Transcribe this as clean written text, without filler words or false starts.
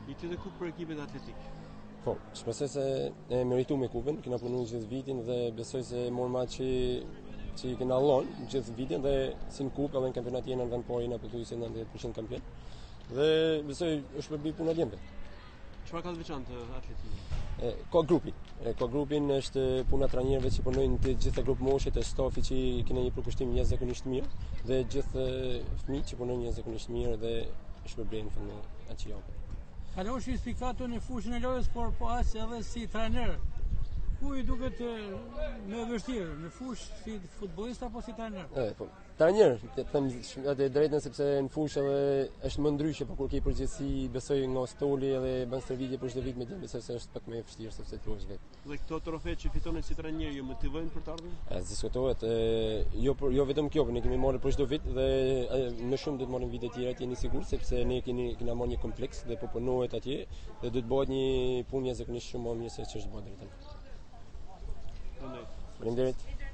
I tjetër kupë për ekipet atletik. Po, shpresoj se e merituam me kupën, kena punuar gjithë vitin dhe besoj se morëm atë që i kena lënë gjithë vitin dhe si në kupë edhe në kampionat jena në vend parë jena pothuajse 90% kampion. Dhe besoj është përbi puna djemve. Çfarë ka të veçantë atletizmi? Ka grupi. Ka grupin është puna trajnerëve që punojnë të gjitha grup moshet e stafi që kene një përkushtim jashtëzakonisht mirë dhe gjithë fëmijët që punojnë jashtëzakonisht mirë dhe shpërblen në atë që japin. Kaloshi spikatu në fushën e lojës, por po as edhe si trajner. Ku i duket më vështirë, në fushë si futbollist apo si trajner? Po, trajner, them atë drejtën sepse në fushë edhe është më ndryshe, por kur ke përgjegjësi besoj nga stoli edhe bën stërvitje për çdo vit me dia, besoj se është pak më e vështirë sepse thuaç vetë. Dhe këto trofe që fitonin si trajner ju motivojnë për të ardhmen? Diskutohet, jo vetëm kjo, ne kemi marrë për çdo vit dhe më shumë do të marrim vite të tjera, jeni sigurt sepse ne kena marrë një kompleks dhe po punohet atje dhe do të bëhet një punë jashtëzakonisht shumë më mirë se ç'është bërë deri tani. Faleminderit.